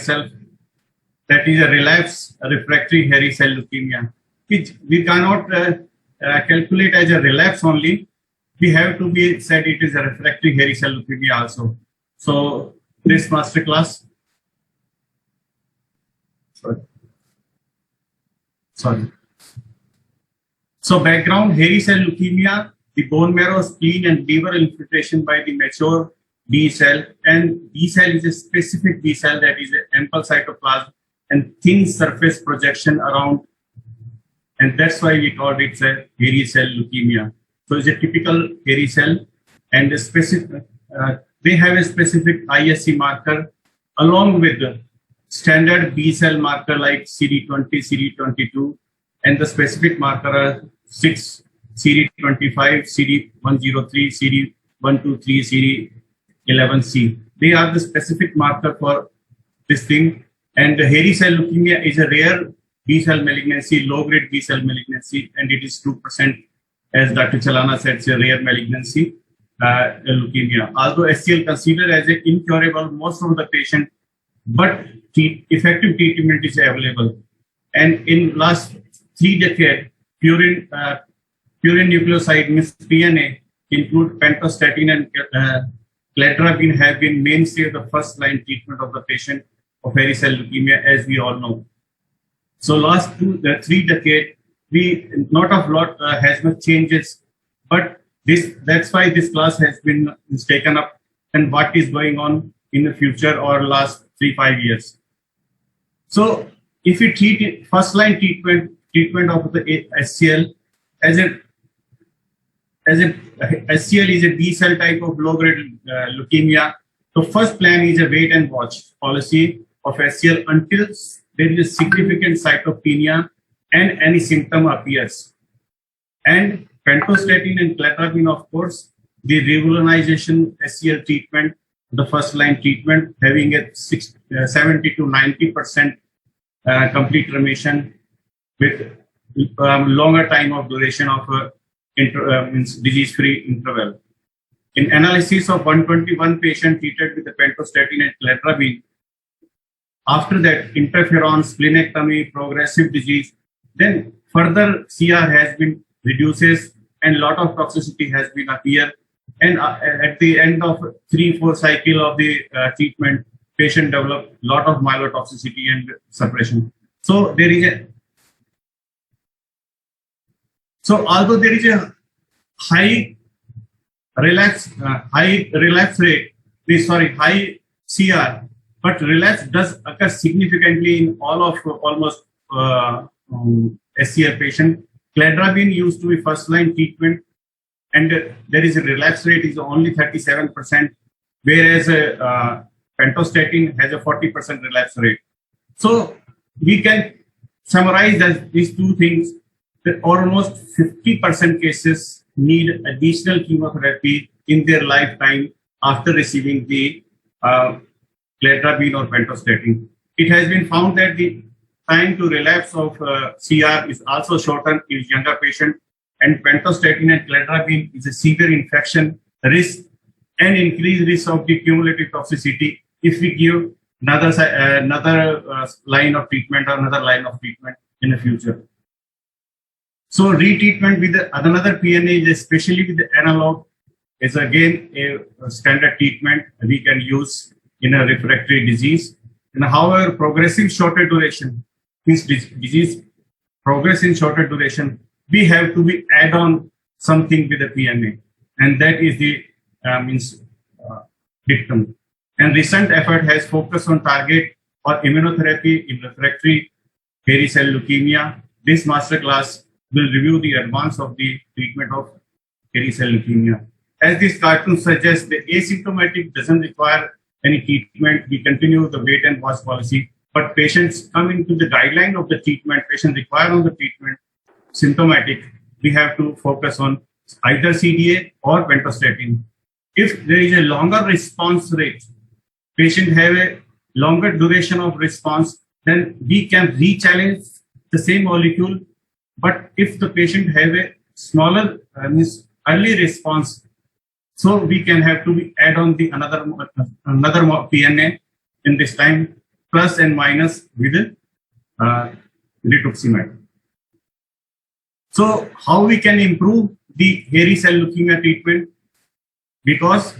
itself, that is a relapse refractory hairy cell leukemia, which we cannot calculate as a relapse only. We have to be said it is a refractory hairy cell leukemia also. So this master class. Sorry. So background, hairy cell leukemia, the bone marrow, spleen and liver infiltration by the mature B cell, and B cell is a specific B cell that is an ample cytoplasm and thin surface projection around, and that's why we called it a hairy cell leukemia. So it's a typical hairy cell, and a specific, they have a specific ISC marker along with the standard B cell marker like CD20, CD22, and the specific marker are 6, CD25, CD103, CD123, CD11C. They are the specific marker for this thing. And the hairy cell leukemia is a rare B cell malignancy, low-grade B cell malignancy, and it is 2%, as Dr. Chalana said, it's a rare malignancy, leukemia. Although SCL considered as an incurable, most of the patient, but effective treatment is available. And in last 3 decades, purine nucleoside means PNA, include pentostatin and cladribine have been mainstay of the first line treatment of the patient of hairy cell leukemia, as we all know. So last 3 decades, we not a lot has much changes, but that's why this class has been taken up, and what is going on in the future or last 3-5 years. So if we treat it, first line treatment of the SCL as SCL is a B cell type of low grade leukemia. The first plan is a wait and watch policy of SCL until there is a significant cytopenia and any symptom appears. And pentostatin and cladribine, of course, the regularization SCL treatment, the first line treatment, having a 70 to 90% complete remission with longer time of duration of disease-free interval. In analysis of 121 patients treated with the pentostatin and cladribine, after that interferon, splenectomy, progressive disease, then further CR has been reduces and lot of toxicity has been appear. And at the end of 3-4 cycle of the treatment, patient develop lot of myelotoxicity and suppression. So there is although there is a high relapse rate, high CR, but relapse does occur significantly in all of almost SCL patient. Cladribine used to be first line treatment, and there is a relapse rate is only 37%, whereas pentostatin has a 40% relapse rate. So we can summarize as these two things that almost 50% cases need additional chemotherapy in their lifetime after receiving the cladribine or pentostatin. It has been found that the time to relapse of CR is also shortened in younger patients, and pentostatin and cladribine is a severe infection risk and increased risk of the cumulative toxicity if we give another line of treatment or another line of treatment in the future. So retreatment with another PNA, especially with the analog, is again a standard treatment we can use in a refractory disease. And however, progressive shorter duration means disease progress in shorter duration, we have to be add on something with the PNA, and that is the dictum. And recent effort has focused on target or immunotherapy in refractory hairy cell leukemia. This master class will review the advance of the treatment of hairy cell leukemia. As this cartoon suggests, the asymptomatic doesn't require any treatment. We continue the wait and watch policy, but patients come into the guideline of the treatment, patient require on the treatment, symptomatic, we have to focus on either CDA or pentostatin. If there is a longer response rate, patient have a longer duration of response, then we can re-challenge the same molecule. But if the patient have a smaller early response, so we can have to add on the another PNA in this time. plus and minus with rituximab. So how we can improve the hairy cell leukemia treatment? Because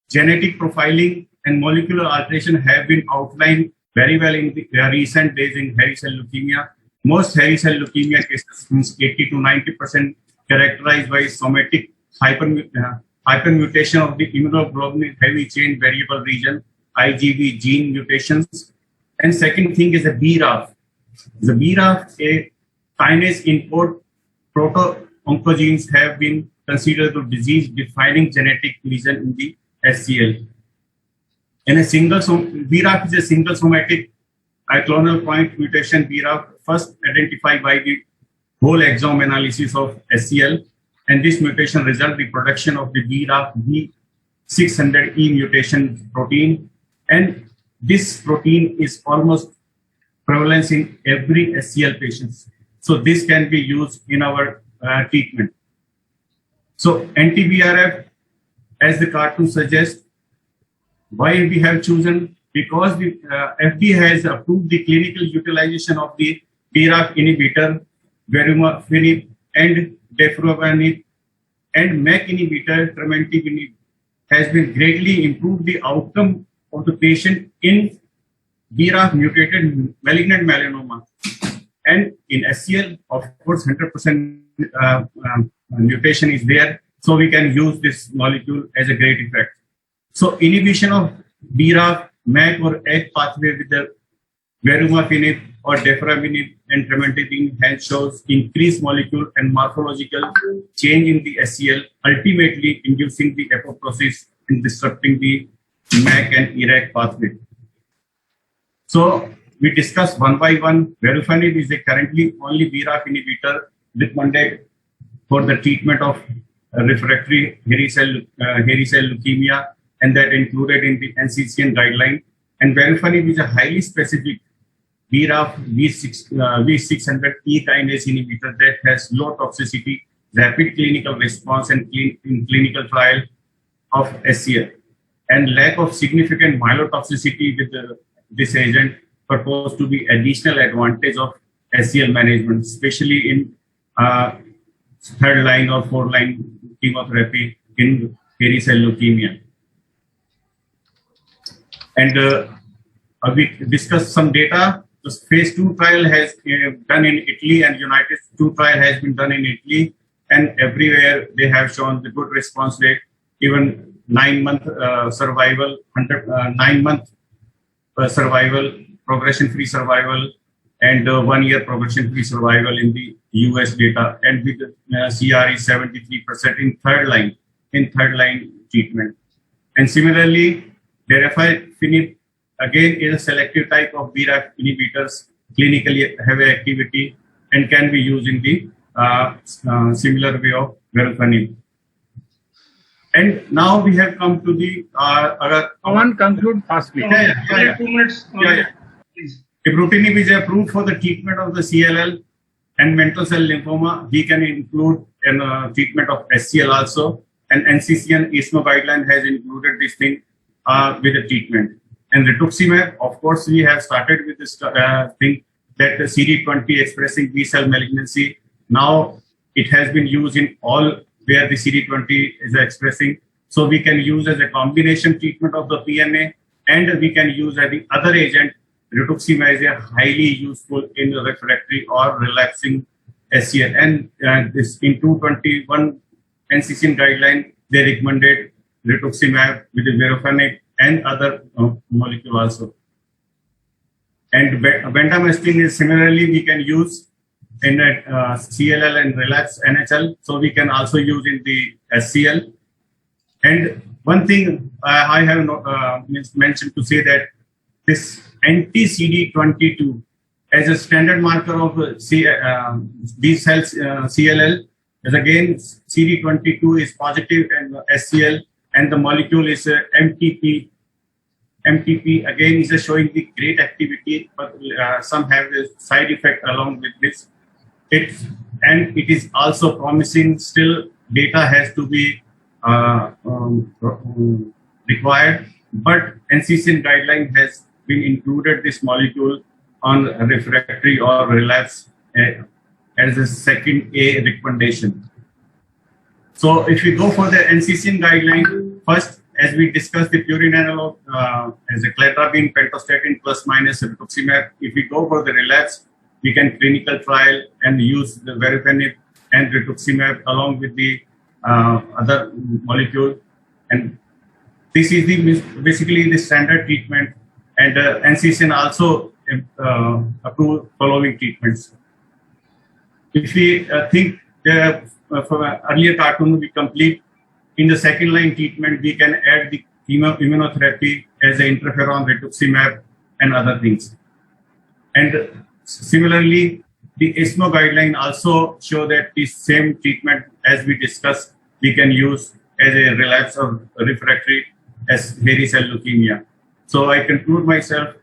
genetic profiling and molecular alteration have been outlined very well in the recent days in hairy cell leukemia. Most hairy cell leukemia cases, means 80 to 90%, characterized by somatic hypermutation of the immunoglobulin heavy chain variable region, IgV gene mutations. And second thing is the BRAF. The BRAF, a kinase input proto-oncogenes, have been considered to disease-defining genetic lesion in the SCL. In a single BRAF is a single somatic clonal point mutation. BRAF first identified by the whole exome analysis of SCL, and this mutation results in the production of the BRAF V600E mutation protein, and this protein is almost prevalence in every SCL patients. So this can be used in our treatment. So anti-BRF, as the cartoon suggests, why we have chosen? Because the FDA has approved the clinical utilization of the BRAF inhibitor, verumafenib and defruvavanib, and MEK inhibitor, tremelimumab, has been greatly improved the outcome of the patient in BRAF mutated malignant melanoma. And in SCL, of course, 100% mutation is there, so we can use this molecule as a great effect. So inhibition of BRAF, MEK or EGG pathway with the verumafenib or defruvavanib and tremelimumab has shows increased molecule and morphological change in the SCL, ultimately inducing the apoptosis and disrupting the MEK and ERAC pathway. So we discuss one by one. Verumafenib is a currently only BRAF inhibitor recommended for the treatment of refractory hairy cell leukemia, and that included in the NCCN guideline. And verumafenib is a highly specific BRAF V600E kinase inhibitor that has low toxicity, rapid clinical response, and in clinical trial of SCL, and lack of significant myelotoxicity with this agent proposed to be additional advantage of SCL management, especially in third line or fourth line chemotherapy in hairy cell leukemia. And we discussed some data. The phase 2 trial has done in Italy, and United 2 trial has been done in Italy, and everywhere they have shown the good response rate, even 9-month survival, 9-month survival, progression-free survival, and 1-year progression-free survival in the US data, and with CR is 73% in third line treatment. And similarly, defruvavanib again is a selective type of BRAF inhibitors, clinically have activity and can be used in the similar way of verumafenib. And now we have come to the One conclude fastly. 2 minutes. Please. Ibrutinib is approved for the treatment of the CLL and mantle cell lymphoma. We can include in treatment of SCL also. And NCCN ESMO guideline has included this thing with the treatment. And rituximab, of course, we have started with this thing that the CD20 expressing B cell malignancy. Now it has been used in all where the CD20 is expressing. So we can use as a combination treatment of the PMA, and we can use as the other agent. Rituximab is a highly useful in refractory or relapsing SCL. And this in 221 NCCN guideline, they recommended rituximab with the verumafenib and other molecule also. And bendamustine is similarly we can use in CLL and relapse NHL. So we can also use in the SCL. And one thing I have mentioned to say that this anti-CD22 as a standard marker of B cells CLL is again CD22 is positive and SCL, and the molecule is MTP. MTP again is showing the great activity, but some have a side effect along with this. It is also promising. Still, data has to be required, but NCCN guideline has been included this molecule on refractory or relapse as a second A recommendation. So if we go for the NCCN guideline, first, as we discussed, the purine analog as a cladribine, pentostatin plus minus rituximab. If we go for the relapse, we can clinical trial and use the verapamil and rituximab along with the other molecule. And this is the basically the standard treatment. And NCCN also approved following treatments. If we think from earlier cartoon, we complete in the second line treatment, we can add the immunotherapy as an interferon, rituximab, and other things. And similarly, the ESMO guideline also show that the same treatment as we discussed, we can use as a relapse or refractory as hairy cell leukemia. So I conclude myself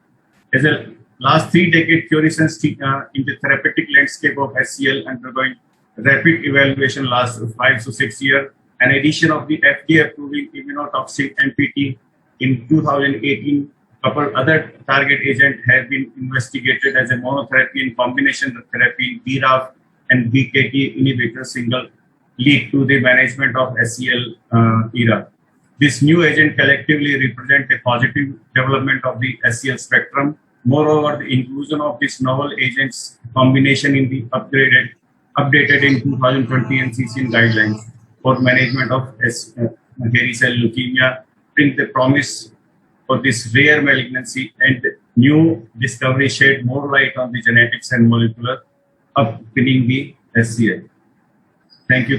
as a last 3 decade fluorescence in the therapeutic landscape of SCL undergoing rapid evaluation last 5 to 6 years. An addition of the FDA approving immunotoxic NPT in 2018, couple other target agents have been investigated as a monotherapy and combination therapy, BRAF and BKT inhibitor single lead to the management of SCL era. This new agent collectively represent a positive development of the SCL spectrum. Moreover, the inclusion of this novel agents combination in the updated in 2020 NCCN guidelines for management of hairy cell leukemia brings the promise for this rare malignancy, and new discovery shed more light on the genetics and molecular underpinning the SCL. Thank you.